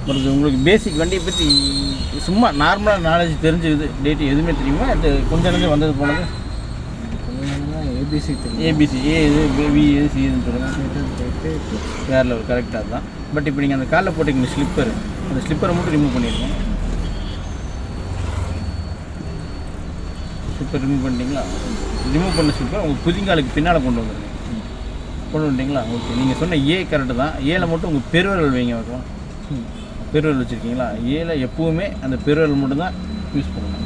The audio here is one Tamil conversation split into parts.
ஒரு உங்களுக்கு பேசிக் வண்டியை பற்றி சும்மா நார்மலாக நாலேஜ் தெரிஞ்சுக்குது டேட்டு எதுவுமே தெரியுமா? அது கொஞ்சம் கொஞ்சம் வந்தது போனது ஏபிசி தெரியும். ஏபிசி ஏ இது வி எது சி இதுன்னு சொல்லுங்கள். வேறு லெவல் கரெக்டாக தான். பட் இப்போ நீங்கள் அந்த காலில் போட்டிங்க ஸ்லிப்பர், அந்த ஸ்லிப்பரை மட்டும் ரிமூவ் பண்ணிடுங்க. ஸ்லிப்பர் ரிமூவ் பண்ணிட்டீங்களா? ரிமூவ் பண்ண ஸ்லிப்பர் உங்கள் புதிங்காலுக்கு பின்னால் கொண்டு வந்துடுங்க. கொண்டு வந்துட்டிங்களா? ஓகே. நீங்கள் சொன்ன ஏ கரெக்டு தான். ஏல மட்டும் உங்கள் பெருவிரல் வைங்க வைக்கலாம். பெருவிரல் வச்சுருக்கீங்களா? ஏல எப்போவுமே அந்த பெருவிரல் மட்டும் தான் யூஸ் பண்ணணும்.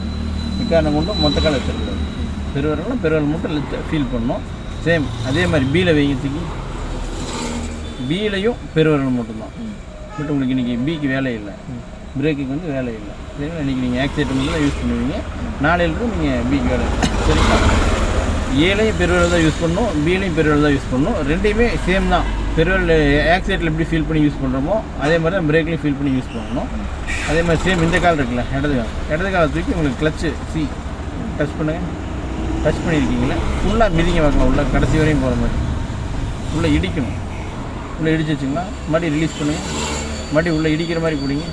இக்காரணம் கொண்டும் மொத்த காலை வச்சிடக்கூடாது. பெருவிரல் மட்டும் ஃபீல் பண்ணணும். சேம் அதே மாதிரி பியில் வைக்கிறதுக்கு பியிலையும் பெருவிரல் மட்டும்தான். பட் உங்களுக்கு இன்றைக்கி பிக்கு வேலை இல்லை, பிரேக்குக்கு வந்து வேலை இல்லை. சரிங்களா? இன்றைக்கி நீங்கள் ஆக்சிடென்ட் மட்டும் தான் யூஸ் பண்ணுவீங்க. நாளையிலிருந்து நீங்கள் பிக்கு வேலை இல்லை. சரிங்களா? ஏலையும் பெருவிரல் தான் யூஸ் பண்ணணும், பியிலையும் பெருவிரல் தான் யூஸ் பண்ணணும். ரெண்டையுமே சேம் தான். பெருவிரல் ஆக்சிடென்ட்டில் எப்படி ஃபீல் பண்ணி யூஸ் பண்ணுறோமோ அதே மாதிரி தான் பிரேக்லையும் ஃபீல் பண்ணி யூஸ் பண்ணணும். அதே மாதிரி சேம் இந்த கால் இருக்குல்ல, இடது கால் தூக்கி உங்களுக்கு கிளச்சு சி டச் பண்ணுங்கள். டச் பண்ணியிருக்கீங்களா? ஃபுல்லாக மிதிங்க பார்க்கலாம். உள்ள கடைசி வரையும் போகிற மாதிரி உள்ளே இடிக்கணும். உள்ளே இடிச்சு வச்சிங்கன்னா மறுபடியும் ரிலீஸ் பண்ணுங்கள். மறுபடியும் உள்ளே இடிக்கிற மாதிரி பிடிங்க.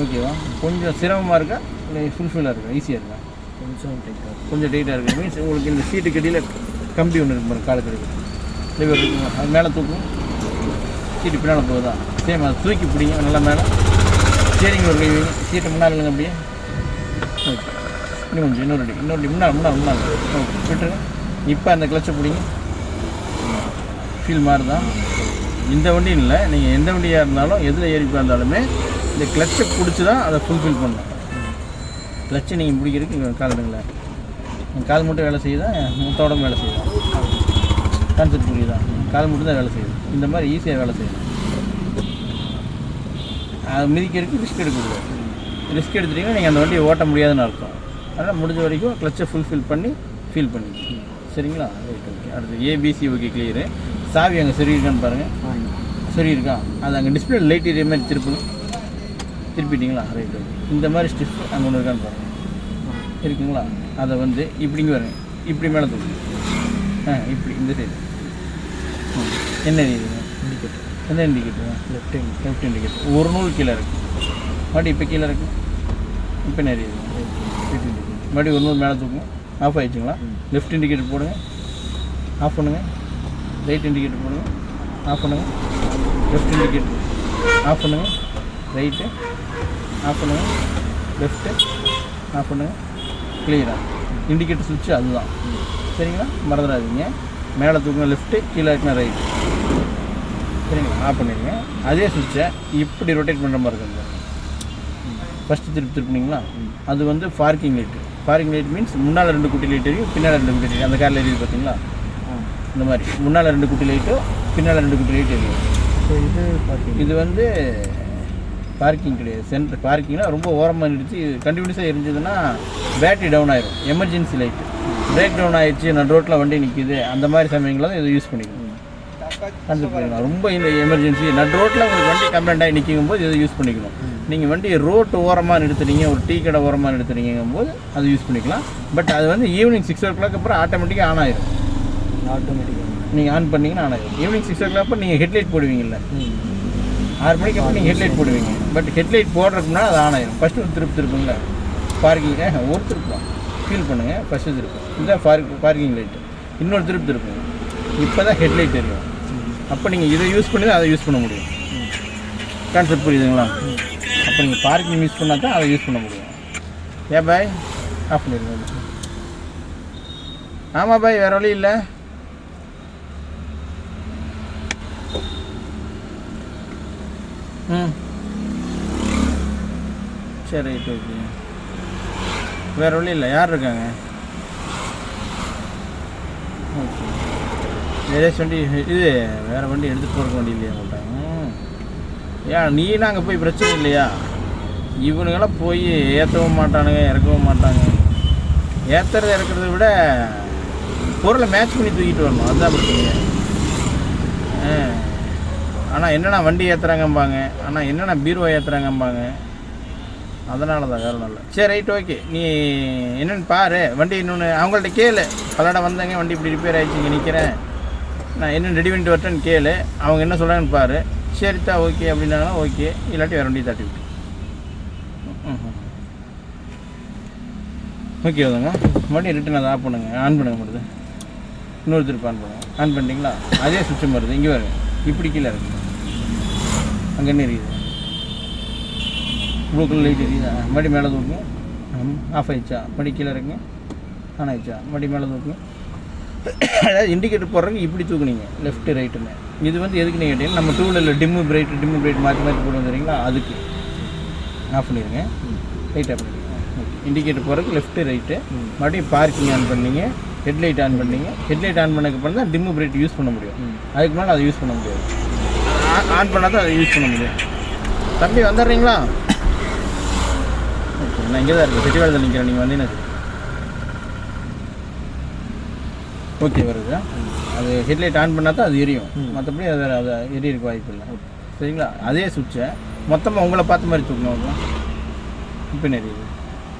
ஓகேவா? கொஞ்சம் சிரமமாக இருக்கா இல்லை ஃபுல்ஃபில்லாக இருக்கா, ஈஸியாக இருக்கா? கொஞ்சம் டைட்டாக இருக்குது. மீன்ஸ் உங்களுக்கு இந்த சீட்டுக்கு அடியில் கம்பி ஒன்று இருக்கு பாருங்க, காலுக்கு இருக்குது, லிவர் இருக்குங்க. அது மேலே தூக்கும், சீட்டு பின்னால் போகுதா? சேம் அதை தூக்கி பிடிங்க நல்லா மேலே. ஸ்டீரிங் ஒரு கை வைங்க, சீட்டை முன்னால் இல்லைங்க அப்படியே. ஓகே. இன்னும் கொஞ்சம் இன்னொரு முன்னால் ஓகே விட்டுருங்க. இப்போ அந்த கிளச்சை பிடிங்க. ஃபீல் மாதிரி தான். இந்த வண்டியும் இல்லை, நீங்கள் எந்த வண்டியாக இருந்தாலும் எதில் ஏறி இருந்தாலுமே இந்த கிளச்சை பிடிச்சி தான் அதை ஃபுல்ஃபில் பண்ணணும். கிளச்சை நீங்கள் பிடிக்கிறதுக்கு இங்கே கால் எடுங்களேன். கால் மட்டும் வேலை செய்யுதா, மொத்தோட வேலை செய்யுதா? கான்செப்ட் புரியுதா? கால் மட்டும் தான் வேலை செய்யுது. இந்த மாதிரி ஈஸியாக வேலை செய்யணும். அது மிதிக்கிறதுக்கு ரிஸ்க் எடுக்கக்கூடாது. ரிஸ்க் எடுத்துட்டிங்கன்னா நீங்கள் அந்த வண்டியை ஓட்ட முடியாதுன்னு அர்த்தம். அதனால் முடிஞ்ச வரைக்கும் கிளச்சை ஃபுல்ஃபில் பண்ணி ஃபீல் பண்ணி. சரிங்களா? ரைட். ஓகே. அடுத்து ஏபிசி ஓகே கிளியரு. சாவி அங்கே சரி இருக்கான்னு பாருங்கள். சரி இருக்கா? அது அங்கே டிஸ்பிளே லைட் இதே மாதிரி திருப்பிட்டிங்களா? ரைட். ஓகே. இந்த மாதிரி ஸ்டிஃப் அங்கே ஒன்று இருக்கான்னு பாருங்கள். இருக்குங்களா? அதை வந்து இப்படிங்க வருங்க, இப்படி மேலே தூக்குங்க. இப்படி இந்த சைடு என்ன எரியுதுங்க? இண்டிகேட்டர். எந்த இண்டிகேட்டருங்க? Left indicator. ஒரு நூல் கீழே இருக்குது. மறுபடியும் இப்போ கீழே இருக்குது. இப்போ என்ன எரியுதுங்க? மறுபடியும் ஒரு நூல் மேலே தூக்குங்க. ஆஃப் ஆகிடுச்சிங்களா? லெஃப்ட் இண்டிகேட்டர் போடுங்க, ஆஃப் பண்ணுங்கள். ரைட் இண்டிகேட்டர் போடுங்க, ஆஃப் பண்ணுங்கள். லெஃப்ட் இண்டிகேட்டர் ஆஃப் பண்ணுங்கள். ரைட்டு ஆஃப் பண்ணுங்கள். லெஃப்ட்டு ஆஃப் பண்ணுங்கள். கிளியராக இண்டிகேட்டர் சுவிட்சு அதுதான். சரிங்களா? மறந்துடாதீங்க. மேலே தூக்குங்க லெஃப்ட்டு, கீழே இருக்குன்னா ரைட். சரிங்களா? ஆஃப் பண்ணிடுங்க. அதே சுவிட்சை இப்படி ரொட்டேட் பண்ணுற மாதிரி இருக்குங்க. ஃபஸ்ட்டு திருப்பினீங்களா? அது வந்து parking light. Parking light means முன்னால் 2 குட்டி லைட் எரியும், பின்னால் 2 குட்டி லைட். அந்த காரில் எரியுது பார்த்தீங்களா? இந்த மாதிரி முன்னால் 2 குட்டி லைட்டும் பின்னால் 2 குட்டி லைட் எரியும். இது வந்து பார்க்கிங் கிடையாது. சென்டர் பார்க்கிங்னா ரொம்ப ஓரமாக நிறுத்தி கண்டினியூஸாக எரிஞ்சதுன்னா பேட்டரி டவுன் ஆயிடும். Emergency light. பிரேக் டவுன் ஆகிடுச்சு, நான் ரோட்டில் வண்டி நிற்கிது, அந்த மாதிரி சமயங்களில் தான் இதை யூஸ் பண்ணிக்கணும். கண்டிப்பாக ரொம்ப இந்த எமர்ஜென்சி நட் ரோட்டில் உங்களுக்கு வண்டி கம்ப்ளைண்ட் ஆகி நிற்கும் போது இதை யூஸ் பண்ணிக்கணும். நீங்கள் வண்டி ரோட்டு ஓரமாக நிறுத்துறீங்க, ஒரு டீ கடை ஓரமாக நிறுத்துறீங்கும் போது அது யூஸ் பண்ணிக்கலாம். பட் அது வந்து ஈவினிங் 6 o'clock அப்புறம் ஆட்டோமேட்டிக்காக ஆன் ஆயிடும். நீங்கள் ஆன் பண்ணிங்கன்னா ஆன் ஆயிடும். ஈவினிங் 6 o'clock அப்புறம் நீங்கள் ஹெட்லைட் போடுவீங்கல்ல, 6 மணிக்கு அப்புறம் நீங்கள் ஹெட்லைட் போடுவீங்க. பட் ஹெட்லைட் போடுறதுக்கு முன்னாடி அது ஆன் ஆயிடும். ஃபஸ்ட்டு ஒரு திருப்புங்களா பார்க்கிங்க, ஒரு திருப்பலாம் ஃபீல் பண்ணுங்கள். ஃபஸ்ட்டு திருப்பு இதுதான் பார்க்கிங் லைட்டு. இன்னொரு திருப்புங்க. இப்போ தான் ஹெட்லைட் தெரியும். அப்போ நீங்கள் இதை யூஸ் பண்ணி தான் அதை யூஸ் பண்ண முடியும். கான்செப்ட் புரியுதுங்களா? அப்போ நீங்கள் பார்க்கிங் யூஸ் பண்ணால் தான் அதை யூஸ் பண்ண முடியும். ஏன் பாய் ஆஃப் பண்ணிடுங்க. ஆமாம் பாய், வேறு வழி இல்லை. சரி ரைட். ஓகே. வேறு வழி இல்லை. யார் இருக்காங்க? ஓகே. வேறு வண்டி இது வேறு வண்டி எடுத்துகிட்டு போகிற வண்டி இல்லையா மாட்டாங்க? ஏன் நீலாம் அங்கே போய் பிரச்சனை இல்லையா? இவனுங்கெல்லாம் போய் ஏற்றவும் மாட்டானுங்க, இறக்கவும் மாட்டாங்க. ஏற்றுறது இறக்குறத விட பொருளை மேட்ச் பண்ணி தூக்கிட்டு வரணும், அதுதான் பிரச்சனை. ஆனால் என்னென்னா வண்டி ஏற்றுறாங்கம்பாங்க, ஆனால் என்னென்னா பீரோ ஏற்றுறாங்கம்பாங்க. அதனால தான், வேறு இல்லை. சரி ரைட். ஓகே. நீ என்னென்னு பாரு. வண்டி இன்னொன்று அவங்கள்ட்ட கேளு. பல்லடை வந்தாங்க, வண்டி இப்படி ரிப்பேர் ஆகிடுச்சு, இங்கே நிற்கிறேன், நான் என்ன ரெடி பண்ணிட்டு வரட்டேன்னு கேளு. அவங்க என்ன சொல்கிறாங்கன்னு பாரு. சரித்தா ஓகே அப்படின்னாலும் ஓகே, இல்லாட்டி வேறு வண்டியை தட்டி விட்டு. ஓகே தாங்க. மறுபடியும் ரிட்டன் அதை ஆஃப் பண்ணுங்கள், ஆன் பண்ணுங்க முடியுது. இன்னொரு திருப்பி ஆன் பண்ணுங்கள். ஆன் பண்ணிட்டீங்களா? அதே சுவிட்சம் வருது. இங்கே வருங்க, இப்படி கீழே இருக்குது, அங்கே என்ன இருக்குது, ப்ளூ கலர் லைட் எரியுதா? மறுபடி மேலே தூக்குங்க. ஆஃப் ஆகிடுச்சா? மறுபடி கீழே இருக்குங்க, ஆன் ஆகிடுச்சா? மறுபடி மேலே தூக்குங்க. அதாவது இண்டிகேட்டர் போடுறதுக்கு இப்படி தூக்குனீங்க, லெஃப்ட்டு ரைட்டுன்னு. இது வந்து எதுக்குன்னு கேட்டீங்கன்னா, நம்ம டூ வீலரில் டிம்மு பிரைட் மாற்றி போடுவோம் தெரியுங்களா, அதுக்கு. ஆஃப் பண்ணிடுங்க, லைட் ஆஃப் பண்ணிடுங்க. இண்டிகேட்டர் போகிறதுக்கு லெஃப்ட்டு ரைட்டு. மறுபடியும் பார்க்கிங் ஆன் பண்ணிங்க, ஹெட்லைட் ஆன் பண்ணிங்க. ஹெட்லைட் ஆன் பண்ணதுக்கப்புறம் தான் டிம்மு பிரைட் யூஸ் பண்ண முடியும். அதுக்கு மேலே அதை யூஸ் பண்ண முடியாது. ஆன் பண்ணால் தான் அதை யூஸ் பண்ண முடியும். தம்பி வந்துடுறீங்களா? ஓகே, நான் இங்கே தான் இருக்கேன், செட்டிவாளத்தில் நிற்கிறேன். நீங்கள் வந்தீங்கன்னா ஓகே வருது. அது ஹெட்லைட் ஆன் பண்ணால் தான் அது எரியும், மற்றபடி அதை எரியறதுக்கு வாய்ப்பு இல்லை. சரிங்களா? அதே சுவிட்சை மொத்தமாக உங்களை பார்த்த மாதிரி தூக்கணும். இப்போ என்ன எரியுது?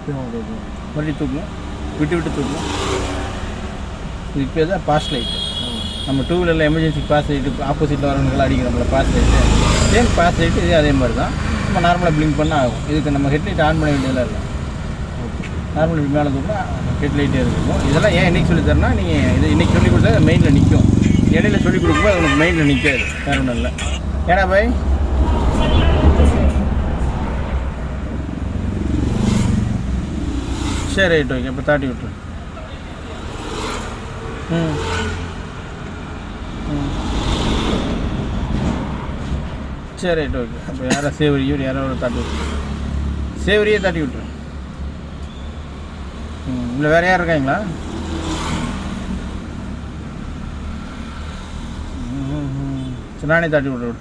மறுபடியும் தூக்கணும், விட்டு விட்டு தூக்கணும். இது இப்போ தான் பாஸ் லைட்டு. நம்ம டூ வீலரில் எமர்ஜென்சி பாஸ் லைட்டு, ஆப்போசிட்டில் வரவங்களாம் அடிக்கிறோம்ல pass light, same pass light. இதே அதே மாதிரி தான். நம்ம நார்மலாக பிளிங்க் பண்ணால் ஆகும். இதுக்கு நம்ம ஹெட்லைட் ஆன் பண்ண வேண்டியதெல்லாம் இல்லை. நார்மல் இப்படி மேலே தூக்கினா ஹெட்லைட்டே இருக்கும். இதெல்லாம் ஏன் இன்றைக்கி சொல்லி தரேன்னா, நீங்கள் இது இன்றைக்கி சொல்லிக் கொடுத்தா மெயினில் நிற்கும். இடையில சொல்லிக் கொடுக்கும்போது உங்களுக்கு மெயினில் நிற்காது, வேறு ஒன்றும் இல்லை. ஏன்னா பாய் சரி ரைட் ஓகே. இப்போ தாட்டி விட்டுரு. சரி ரைட் ஓகே. அப்போ யாரோ சேவரியூர் யாரோ தாட்டி விட்டுரு, சேவரியே தாட்டி விட்டுரு. இல்லை வேறு யார் இருக்காங்களா? சரி நானே தாட்டி விட்ரு.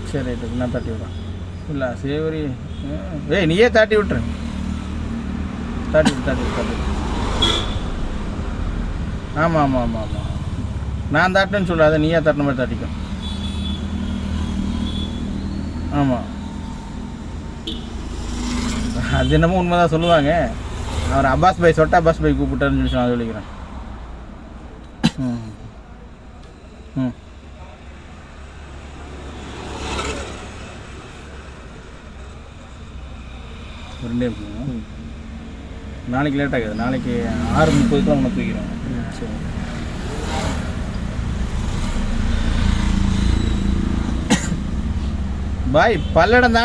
சரி ரைட்டு, நான் தாட்டி விட்றேன். இல்லை சேவரி நீயே தாட்டி விட்டுரு. தாட்டி விட்டு. ஆமாம். நான் தாட்டினேன்னு சொல்லாத, நீயே தட்டின மாதிரி தாட்டிக்கும். ஆமாம், அது என்னமோ உண்மை தான் சொல்லுவாங்க. அவர் அப்பாஸ் பாய் சொட்டா அப்பாஸ் பாய் கூப்பிட்டாருன்னு சொல்லி நான் சொல்லிக்கிறேன். ரெண்டே நாளைக்கு லேட் ஆகுது. நாளைக்கு 6:30 உன்னை தூக்கிறோம். சரி பாய், பல்லடம்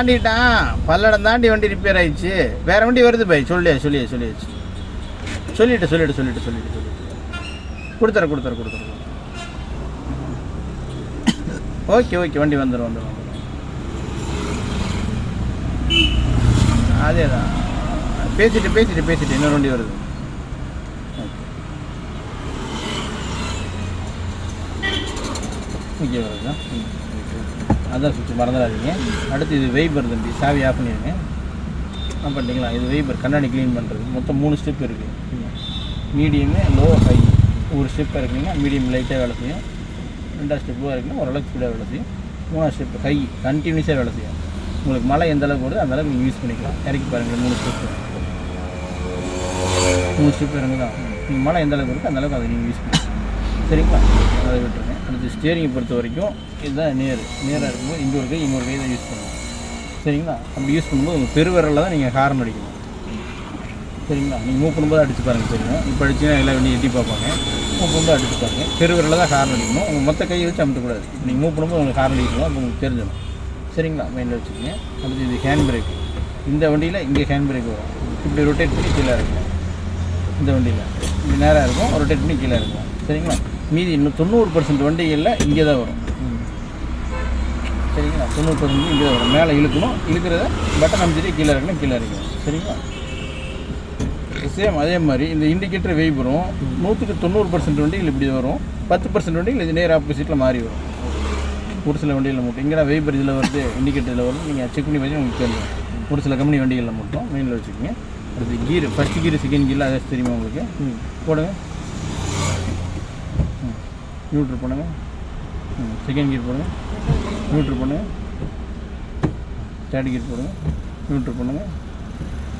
தாண்டி வண்டி ரிப்பேர் ஆயிடுச்சு. வேறு வண்டி வருது பாய். சொல்லியாச்சு. சொல்லிட்டு கொடுத்துறேன். ஓகே வண்டி வந்துடும். அதே தான் பேசிட்டு இன்னொரு வண்டி வருது. ஓகே வருதா? அதான் சுவிட்ச் மறந்துடாதீங்க. அடுத்து இது வைபர் தம்பி, சாவி ஆஃப் பண்ணிடுங்க. பண்ணிட்டீங்களா? இது வைபர், கண்ணாடி க்ளீன் பண்ணுறது. மொத்தம் 3 ஸ்டெப் இருக்குது. Medium, low, high. ஒரு ஸ்டெப்பாக இருக்குங்கன்னா மீடியம் லைட்டாக வேலை செய்யும். 2ஆவது ஸ்டெப்பாக இருக்குன்னா ஓரளவுக்கு ஸ்பீடாக வேலை செய்யும். 3ஆவது ஸ்டெப் ஹை, கண்டினியூஸாக வேலை செய்யும். உங்களுக்கு மழை எந்த அளவுக்கு வருது அந்த அளவுக்கு நீங்கள் யூஸ் பண்ணிக்கலாம். இறக்கி பாருங்கள், 3 ஸ்டெப் இறங்குதான். நீங்கள் மழை எந்த அளவுக்கு இருக்குது அந்த அளவுக்கு அதை நீங்கள் யூஸ் பண்ணிக்கலாம். சரிங்களா? அதை விட்டுருங்க. அடுத்து ஸ்டேரிங்கை பொறுத்த வரைக்கும் இதுதான் நேராக இருக்கும்போது இன்னொரு கை தான் யூஸ் பண்ணணும். சரிங்களா? அப்படி யூஸ் பண்ணும்போது உங்கள் பெருவிரலில் தான் நீங்கள் ஹார்ன் அடிக்கணும். சரிங்களா? நீங்கள் மூவ் பண்ணும்போது அடிச்சு பாருங்கள் தெரியும். இப்போ அடிச்சுன்னா எல்லாம் வண்டி எட்டி பார்ப்பாங்க. மூவ் பண்ணும்போது அடிச்சு பாருங்கள். பெருவிரலில் தான் ஹார்ன் அடிக்கணும். உங்கள் மொத்த கையை வச்சு அமுத்தக்கூடாது. நீங்கள் மூவ் பண்ணும்போது உங்களுக்கு ஹார்ன் அடிக்கணும், அப்போ உங்களுக்கு தெரிஞ்சிடும். சரிங்களா? மைண்டில் வச்சுக்கோங்க. அடுத்து இது ஹேண்ட் பிரேக். இந்த வண்டியில் இங்கே ஹேண்ட் பிரேக் வரும். இப்படி ரொட்டேட் பண்ணி கீழே இருக்கும். இந்த வண்டியில் இப்படி நேராக இருக்கும், ரொட்டேட் பண்ணி கீழே இருக்கும். சரிங்களா? மீதி இன்னும் 90% வண்டிகளில் இங்கே தான் வரும். சரிங்களா? 90% இங்கே தான் வரும். மேலே இழுக்கிறத பட்டன் அமைச்சிட்டு கீழே இருக்கணும், கீழே இருக்கணும். சரிங்களா? சேம் அதே மாதிரி இந்த இண்டிகேட்டர் வைபரும் 100% வண்டிகள் இப்படி வரும். 10% வண்டிகள் இது நேர் ஆப்போசிட்டில் மாறி வரும். ஒரு சில வண்டிகளில் மட்டும் இங்கே வைபர் இதில் வருது, இண்டிகேட்டர் இதில் வருது. நீங்கள் செக் பண்ணி வச்சு உங்களுக்கு தெரியும். ஒரு சில கம்பெனி வண்டிகளில் மட்டும் மெயினில் வச்சுக்கோங்க. அடுத்து கீர், ஃபஸ்ட் கீர், செகண்ட் கீரில் அதை தெரியுமா உங்களுக்கு? போடுங்க. நியூட்ரு பண்ணுங்கள். செகண்ட் கீர் போடுங்க, நியூட்ரு பண்ணுங்கள். தேர்ட் கீர் போடுங்க, நியூட்ரு பண்ணுங்கள்.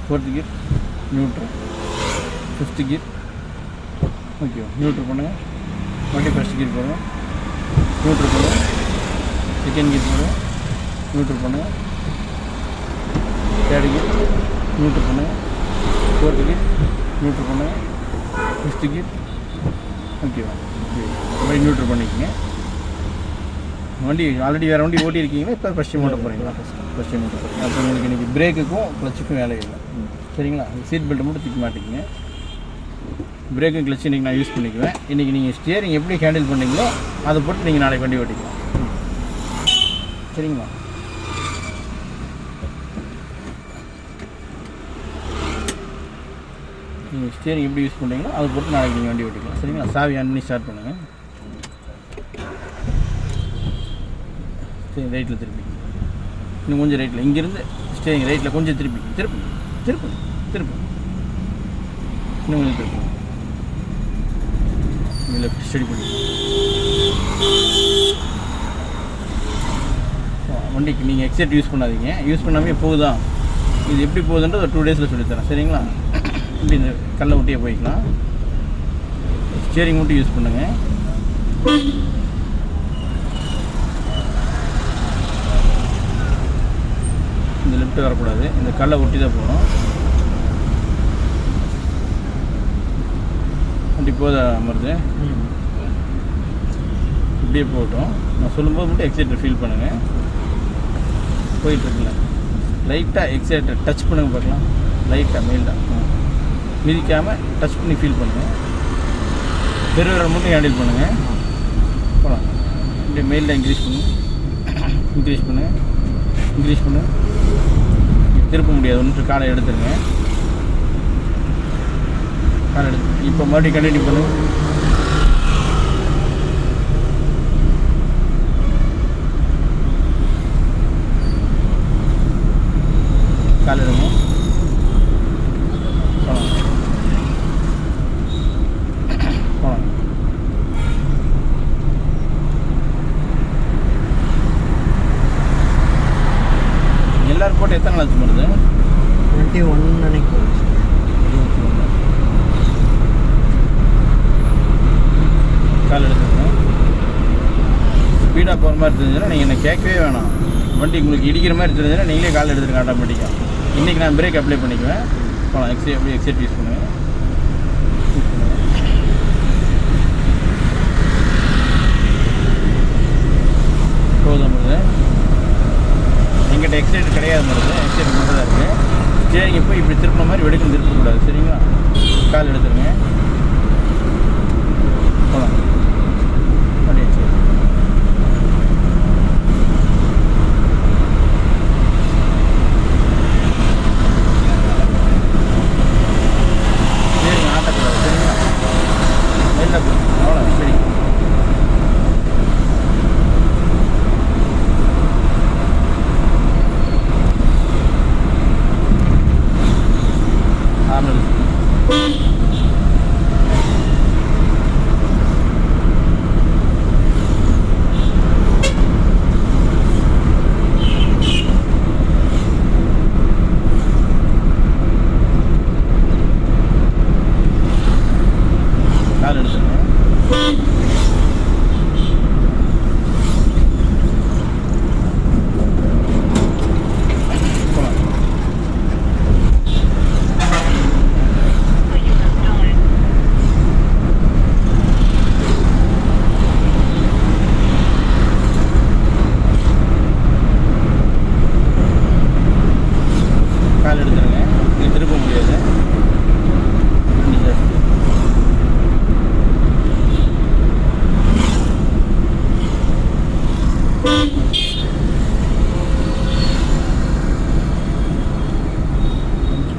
ஃபோர்த்து கீர், நியூட்ரு. ஃபிஃப்த்து கீர், ஓகே, நியூட்ரு பண்ணுங்கள். மறுபடியும் ஃபஸ்ட் கீர் போடுங்க, நியூட்ரல் பண்ணுங்கள். செகண்ட் கியர் போடுங்க, நியூட்ரல் பண்ணுங்கள். தேர்டு கியர் நியூட்ரல் பண்ணுங்கள். ஃபோர்த்து கியர் நியூட்ரல் பண்ணுங்கள். ஃபிஃப்த்து கியர் ஓகேவா, வண்டி நியூட்ரல் பண்ணிக்கோங்க. வண்டி ஆல்ரெடி வேறு வண்டி ஓட்டி இருக்கீங்களா, இப்போ ஃபஸ்ட் டைம் ஓட்ட போகிறீங்களா? ஃபஸ்ட் டைம் ஓட்ட போகிறீங்க. அப்போ உங்களுக்கு இன்றைக்கி பிரேக்குக்கும் கிளச்சுக்கும் வேலை இல்லை, சரிங்களா? சீட் பெல்ட்டை மட்டும் தூக்கி மாட்டிக்கங்க. பிரேக்கும் கிளச்சு இன்றைக்கி நான் யூஸ் பண்ணிக்குவேன். இன்றைக்கி நீங்கள் ஸ்டியரிங் எப்படி ஹேண்டில் பண்ணீங்களோ அதை போட்டு நீங்கள் நாளைக்கு வண்டி ஓட்டிக்கலாம், சரிங்களா? நீங்கள் ஸ்டியரிங் எப்படி யூஸ் பண்ணுறீங்களோ அதை போட்டு நாளைக்கு நீங்கள் வண்டி ஓட்டிக்கலாம், சரிங்களா? சாவி ஆன் பண்ணி ஸ்டார்ட் பண்ணுங்கள். சரி, ரைட்டில் திருப்பி, இன்னும் கொஞ்சம் ரைட்டில், இங்கேருந்து ஸ்டியரிங் ரைட்டில் கொஞ்சம் திருப்பி திருப்பி திருப்பி திருப்பி இன்னும் கொஞ்சம் திருப்பி லெஃப்ட் ஸ்டடி பண்ணி. வண்டிக்கு நீங்கள் எக்ஸைட் யூஸ் பண்ணாதீங்க, யூஸ் பண்ணாமே போகுதா, இது எப்படி போகுதுன்றது ஒரு 2 டேஸில் சொல்லித்தரேன், சரிங்களா? இப்படி இந்த கல்லை ஒட்டியே போய்க்கலாம். ஸ்டியரிங் மட்டும் யூஸ் பண்ணுங்கள். இந்த லெஃப்ட் வரக்கூடாது, இந்த கல்லை ஒட்டி தான் போகணும். வண்டி போதா அமருது, இப்படியே போகட்டும். நான் சொல்லும்போது மட்டும் எக்ஸைட்டர் ஃபீல் பண்ணுங்கள். போயிட்டுருக்குல்ல, லைட்டாக எக்ஸைட்டர் டச் பண்ணுங்க பார்க்கலாம். லைட்டாக மெயில்டாக மிதிக்காமல் டச் பண்ணி ஃபீல் பண்ணுங்கள். பெருவிரல் மட்டும் ஹேண்டில் பண்ணுங்கள். போகலாம். இப்படியே மெயில்டாக இன்க்ரீஸ் பண்ணுங்கள், இன்க்ரீஸ் பண்ணுங்கள், இன்க்ரீஸ் பண்ணுங்கள். திருப்ப முடியாது, ஒன்று காலை எடுத்துருங்க. காலை எடுத்து இப்போ மறுபடியும் கண்டினியூ பண்ணுங்க. காலை எடுங்க. போகலாம் போகலாம். எல்லாரும் போட்டு எத்தனை நாள் வருது? 21 நினைக்கிறேன். கால் எடுத்துக்கணும். ஸ்பீடாக போகிற மாதிரி தெரிஞ்சுன்னா நீங்கள் என்ன கேட்கவே வேணாம். வண்டி உங்களுக்கு இடிக்கிற மாதிரி தெரிஞ்சுன்னா நீங்களே கால் எடுத்துருங்க ஆட்டோமேட்டிக்காக. இன்றைக்கி நான் பிரேக் அப்ளை பண்ணிக்குவேன். போகலாம். எக்ஸைட் யூஸ் பண்ணுவேன். போதும் வருது. எங்கிட்ட எக்ஸைட் கிடையாது வருது, எக்ஸைட் மட்டும் தான் இருக்குது. ஸ்டியரிங் போய் இப்படி திருப்பின மாதிரி வெடுக்கும் திருப்பக்கூடாது, சரிங்களா? கால் எடுத்துருங்க. போகலாம். அப்படியே சரி. ஸ்டியரிங் ஆட்டக்கூடாது, சரிங்களா? வெளில போய் அவ்வளோ சரி. கால் எடுத்துருங்க. கால் எடுத்துருங்க. இது திருப்ப முடியாது.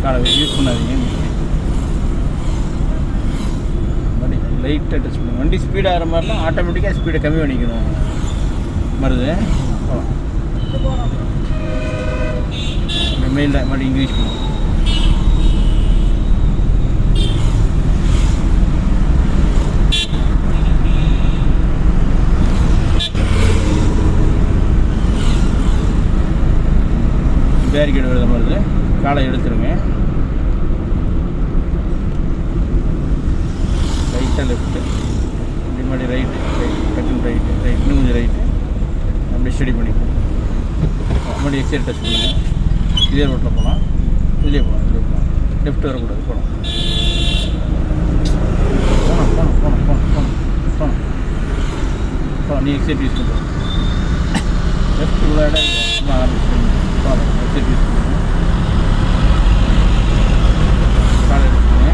காலை யூஸ் பண்ணாதீங்க. வண்டி லைட்டாக டச் பண்ணுங்க. வண்டி ஸ்பீடாக ஆகிற மாதிரிலாம் ஆட்டோமேட்டிக்காக ஸ்பீடை கம்மி பண்ணிக்கணும். வருது மெயிலில் மறுபடியும் இன்க்ரீஸ் பண்ணுவோம். பேரிகேடு வருது வருது. காலை எடுத்துருங்க. லைட்டாக லெஃப்ட்டு மறுபடியும் ரைட்டு டக்குன்னு ரைட்டு இன்னும் கொஞ்சம் ரைட்டு அப்படியே ஸ்டடி பண்ணிப்போம். மறுபடியும் எக்ஸைட் டச் பண்ணுங்கள். இதே ரோட்டில் போகலாம், இதுலேயே போகலாம், லெஃப்ட் வரக்கூடாது. போகலாம் நீ எக்ஸைட் யூஸ் பண்ணுறோம். லெஃப்ட் இவ்வளோ இடம் இருக்கும். போகலாம் எக்ஸைட் யூஸ் பண்ணுங்க. காலை எடுத்துக்கோங்க.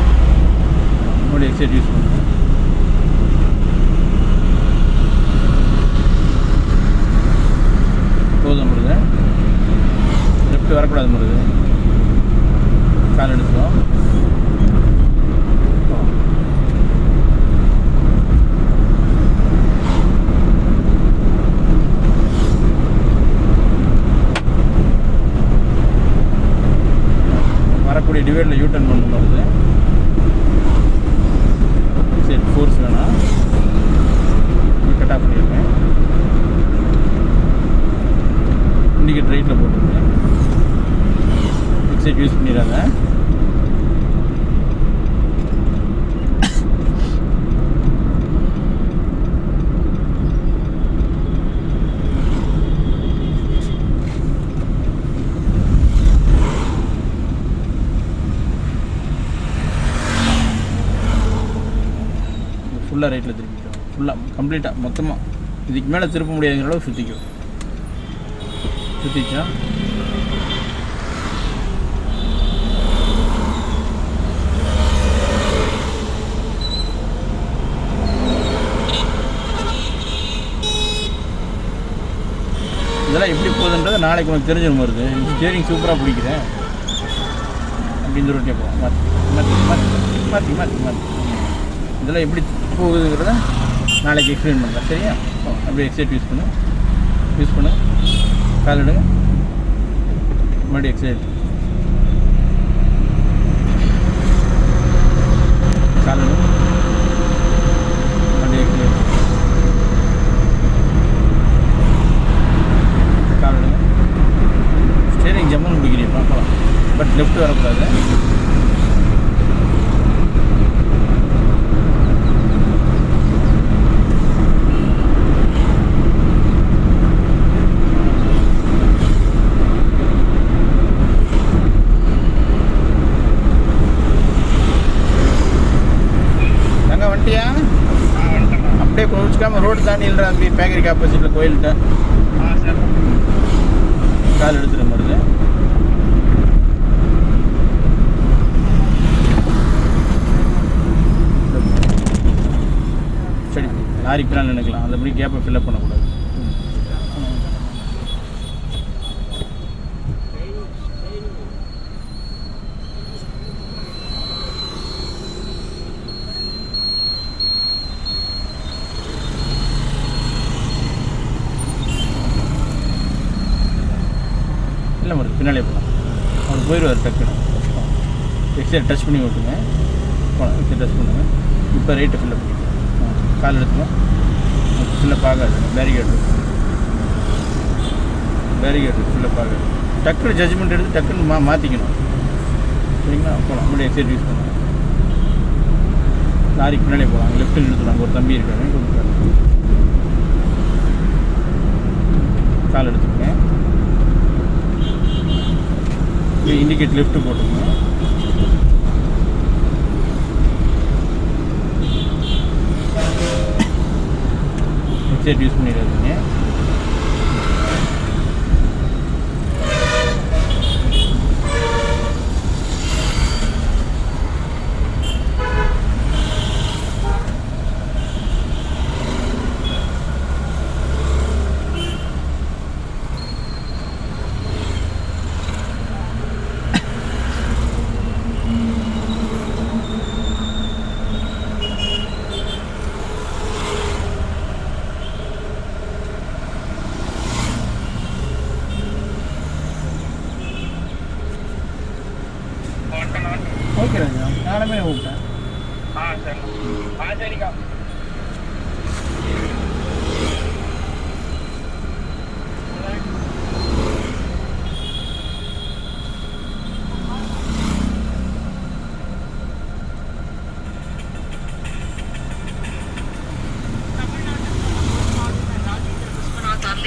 மறுபடியும் எக்ஸைட் யூஸ் பண்ணுங்க. போதும் முருது. லெஃப்ட் வரக்கூடாது முருது. கால் எடுத்துக்கோம். வரக்கூடிய டிவைடில் யூட்டர்ன் பண்ண வருது. சரி ஃபோர்ஸ் வேணாம், கட் ஆஃப் பண்ணியிருக்கேன். இண்டிகேட் ரைட்டில் போட்டுருக்கேன். எக்ஸைட் யூஸ் பண்ணிடுறாங்க. ஃபுல்லாக ரைட்டில் திருப்பிக்கும். ஃபுல்லாக கம்ப்ளீட்டாக மொத்தமாக இதுக்கு மேலே திருப்ப முடியாதுங்கிற அளவு சுற்றிக்கும். சுற்றிச்சா இதெல்லாம் எப்படி போகுதுன்றதை நாளைக்கு உனக்கு தெரிஞ்சிடும். வருது ஸ்டியரிங் சூப்பராக பிடிக்கிறேன் அப்படின்னு சொல்லிட்டு போவோம். மாற்றி மாற்றி மாற்றி மாற்றி மாற்றி இதெல்லாம் எப்படி போகுதுங்கிறத நாளைக்கு எக்ஸ்பிளைன் பண்ணுறேன். சரியா? அப்படியே எக்ஸைட் யூஸ் பண்ணு. கால் எடுங்க. மறுபடியும் எக்ஸைட். கால் எடுங்க. மறுபடியும் எக்ஸைட். கால் எடுங்க. ஸ்டேரிங் ஜம்முன்னு பிடிக்கிறீங்க பார்க்கலாம். பட் லெஃப்ட் வரக்கூடாது. அப்படியே குளிச்சுக்காம ரோடு தாண்டி இல்லைற அங்கே பேக்கரிக்கு ஆப்போசிட்டில் கோயில்கிட்ட கால் எடுத்துகிட்டு வருது. சரி லாரி பின்னால் நினைக்கலாம். அந்த மாதிரி கேப்பை ஃபில்அப் பண்ணக்கூடாது. இல்லை மறு பின்னாலே போகலாம். அவர் போயிடுவார் டக்குன்னு. எக்ஸைட் டச் பண்ணி விட்டுங்க. எக்ஸைட் டச் பண்ணுங்கள். இப்போ ரைட்டை ஃபில்லப் பண்ணிக்கலாம். கால் எடுத்துக்கோ. ஃபில்லப் ஆகாது. பேரிகேட் ஃபில்லப் ஆகாது. டக்குன்னு ஜட்ஜ்மெண்ட் எடுத்து டக்குன்னு மாற்றிக்கணும். சரிங்களா? போகலாம். அப்படியே எக்ஸைட் யூஸ் பண்ணுங்கள். லாரிக்கு பின்னாலே போகலாம். லெஃப்ட்டில் நிறுத்துனாங்க. ஒரு தம்பி இருக்காங்க. கால் எடுத்துக்கோங்க. இண்டிகேட் லெஃப்ட் போட்டுக்கோங்க. எக்ஸைட் யூஸ் பண்ணிடாதீங்க.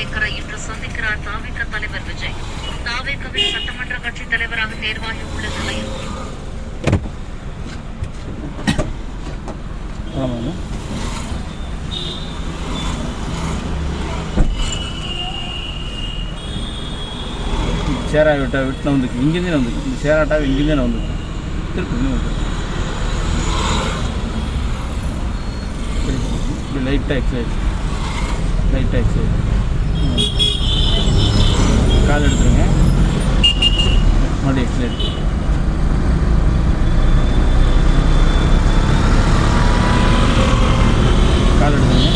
சந்திரசேகரை இன்று சந்திக்கிறார் தாவேக தலைவர் விஜய். தாவேகவின் சட்டமன்ற கட்சி தலைவராக தேர்வாகி உள்ள நிலையில் சேரா விட்டில் வந்துருக்கு, இங்கேருந்தே வந்துருக்கு. இந்த சேராட்டாவை இங்கேருந்தே நான் வந்துருக்கேன். திருப்பி இன்னும் வந்துருக்கு. இப்படி லைட்டாக எக்ஸசைஸ், லைட்டாக எக்ஸசைஸ். கால் எடுத்துருங்க, மறுபடியும் எக்ஸசைஸ். கால் எடுத்துருங்க,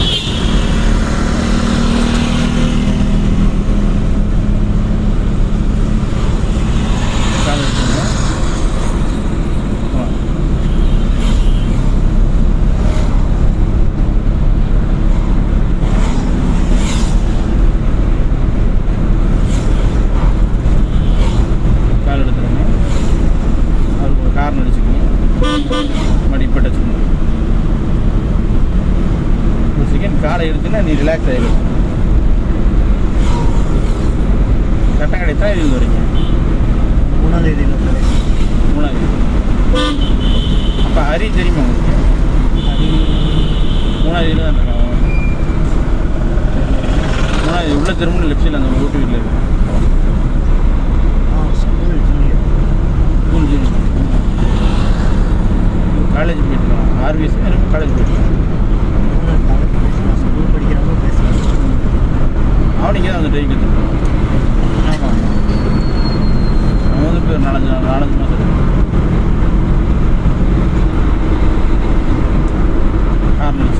கால் எடுத்துருங்க. கால் எடுத்துருங்க, அதுக்கு ஒரு காரணம் அடிச்சுக்கோங்க, மறுபடியும் இப்போ டச்சுக்கணும். ஒரு செகண்ட் காலை எடுத்துன்னா நீ ரிலாக்ஸ் ஆகிடும். கரெக்டாக கிடைத்தா இது வரீங்க 3ஆம் தேதியில் சார். 3ஆம் தேதி. அப்போ ஹரி தெரியுமா உங்களுக்கு? அது 3ஆம் தேதியில் தான் இருக்கான். 3ஆம் தேதி உள்ள திரும்ப லெஃப்ட் சைடில் அந்த ஓட்டு வீட்டில் இருக்கு. School junior. School junior. College போயிட்டுருக்கான். ஆர்விஎஸ் எனக்கு காலேஜ் போயிட்டுருக்கான். காலேஜ் பேசலாம், ஸ்கூல் படிக்கிறப்போ பேசலாம். அவனுக்கு தான் அந்த ட்ரெயின் கற்றுருக்கான். ஆமாம். அவன் வந்து இப்போ 4 மாதம் ஆரம்பிச்சு. ஆரம்பிச்சு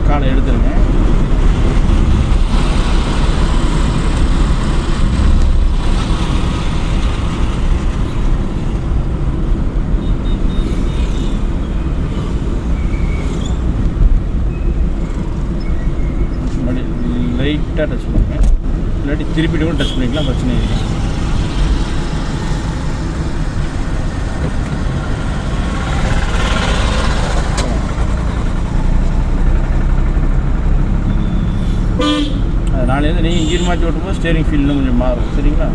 காலை எடுத்துருங்க. லைட்டாக டச் பண்ணுங்க, இல்லாட்டி திருப்பிட்டு கூட டச் பண்ணிக்கலாம், பிரச்சனை இல்லை. அதனாலேருந்து நீங்கள் கீர் மாற்றி ஓட்டும்போது ஸ்டேரிங் ஃபீல்டும் கொஞ்சம் மாறும். சரிங்களா?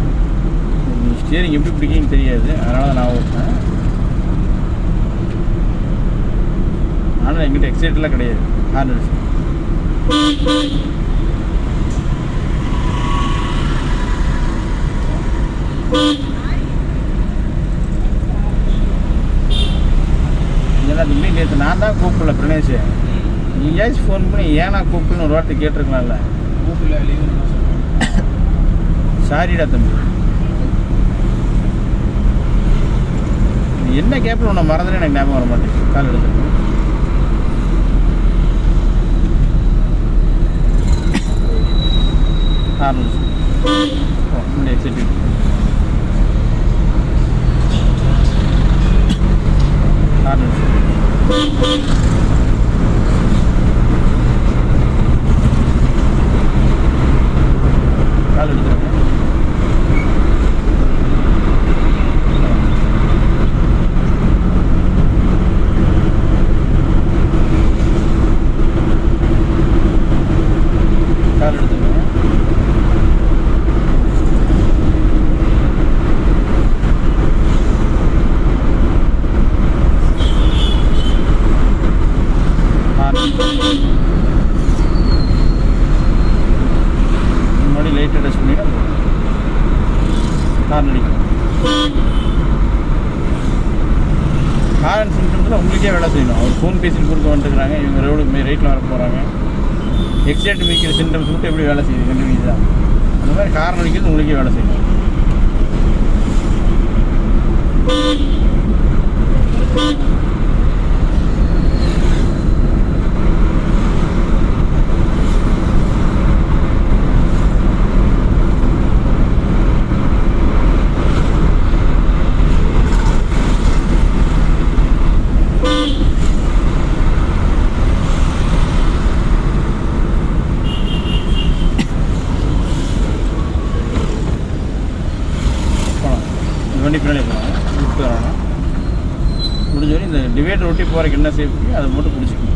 நீங்கள் ஸ்டேரிங் எப்படி பிடிக்குன்னு தெரியாது, அதனால தான் நான் ஓட்டுறேன். ஆனால் எங்கிட்ட எக்ஸைட்டெலாம் கிடையாது. ஹார்ன் அடிச்சு இதெல்லாம் இல்லை. நேற்று நான் தான் கூப்பிடல பிரணேஷ், நீயாச்சும் ஃபோன் பண்ணி ஏன்னா கூப்பிடுன்னு ஒரு வார்த்தை கேட்டிருக்கலாம்ல. கூப்பிடல, லீவு சாரிடா தம்பி. என்ன கேப்பில் உன்னை மறந்துட்டு எனக்கு ஞாபகம் வர மாட்டேங்குது. கால் எடுத்து முன்னாடி எக்ஸைட் கால் எடுத்துருங்க. கால் எடுத்துருங்க. முன்னாடி லைட் அட்டாச் பண்ணிட்டு ஹார்ன் அடிக்கும். ஹார்ன் சிம்டம்ஸில் உங்களுக்கே வேலை செய்யணும். அவர் ஃபோன் பேசிட்டு கொடுக்க வந்துருக்குறாங்க, இவங்க ரோடு ரைட்டில் வர போகிறாங்க. எக்ஸைட் மிக்கிற சிம்டம்ஸ் மட்டும் எப்படி வேலை செய்யுது கண்டுபிடிச்சு தான். அந்த மாதிரி ஹார்ன் அடிக்கிறது உங்களுக்கே வேலை செய்யணும். டிவைடர் ஒட்டி போகிறதுக்கு என்ன சேஃப்டி அதை மட்டும் பிடிச்சிக்கணும்.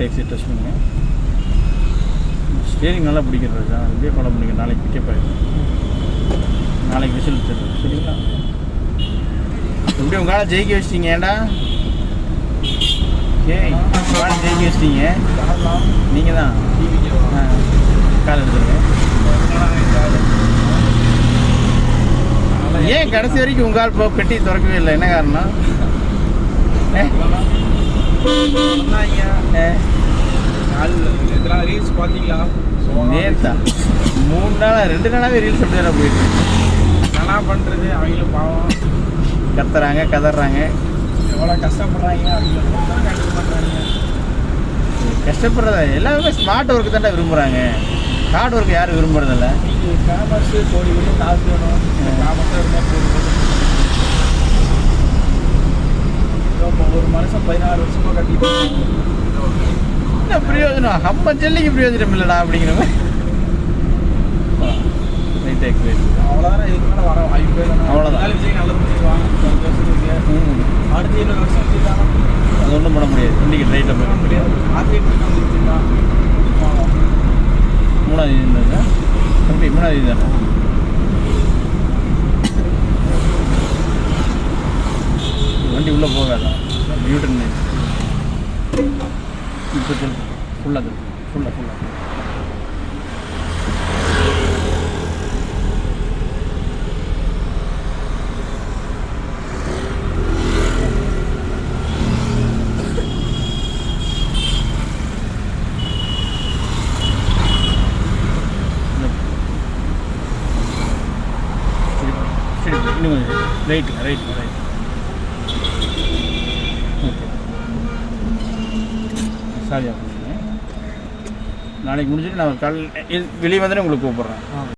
டாக்ஸி டச் பண்ணுங்க. ஸ்டேரிங் நல்லா பிடிக்கிறது சார், இப்படியே ஃபாலோ பண்ணிக்க. நாளைக்கு பிக்கப் ஆகிடும், நாளைக்கு விசில் தரும். சரிங்களா? எப்படி உங்களால் ஜெயிக்க வச்சிட்டீங்க? ஏண்டா உங்களால் ஜெயிக்க வச்சிட்டீங்க நீங்கள் தான். கால் எடுத்துருங்க. ஏன் கடைசி வரைக்கும் உங்களால் இப்போ பெட்டி திறக்கவே இல்லை? என்ன காரணம்? ரீல்ஸ் பார்த்தீங்களா? நேத்தா 3 நாளாக 2 நாளாகவே ரீல்ஸ் அப்படி தானே போயிட்டு நல்லா பண்ணுறது. அவங்களும் பாவம் கத்துறாங்க கதறாங்க, எவ்வளோ கஷ்டப்படுறாங்க. அவங்க பண்ணுறாங்க. கஷ்டப்படுறத எல்லாருமே ஸ்மார்ட் ஒர்க்கு தானே விரும்புகிறாங்க. ஹார்ட் ஒர்க் யாரும் விரும்புறதில்ல. நீங்கள் ஃபேமஸ்ஸு கோடி வந்து காசு வேணும். ஃபேமஸாக இருந்தால் போதும். இப்போ ஒரு மனுஷன் 16 வருஷமாக கட்டிட்டு என்ன பிரயோஜனம்? அம்மா ஜல்லிக்கு பிரயோஜனம் இல்லைடா அப்படிங்கிற மாதிரி. அவ்வளோதான். இதுக்கு மேலே வர வாய்ப்பே இல்லை. அவ்வளோதான். விஜய் நல்லது பண்ணிடுவாங்க. 5 வருஷத்துக்கு அடுத்து 7 வருஷம் வச்சுருக்காங்க. அது ஒன்றும் பண்ண முடியாது. இண்டிகேட் ரைட்டில் போய் முடியாது. ஆத்திட்டு வச்சுருக்கான். 3ஆம் தேதி இருந்தாங்க. தம்பி 3ஆம் தேதி தானே? வண்டி உள்ளே போகாதான். நியூட்டன் இப்போ சொல்லு. ஃபுல்லாக ஃபுல்லாக இன்னும் ரைட் ஓகே. சாரி. நாளைக்கு முடிஞ்சுட்டு நான் வெளியே வந்துட்டு உங்களுக்கு கூப்பிட்றேன்.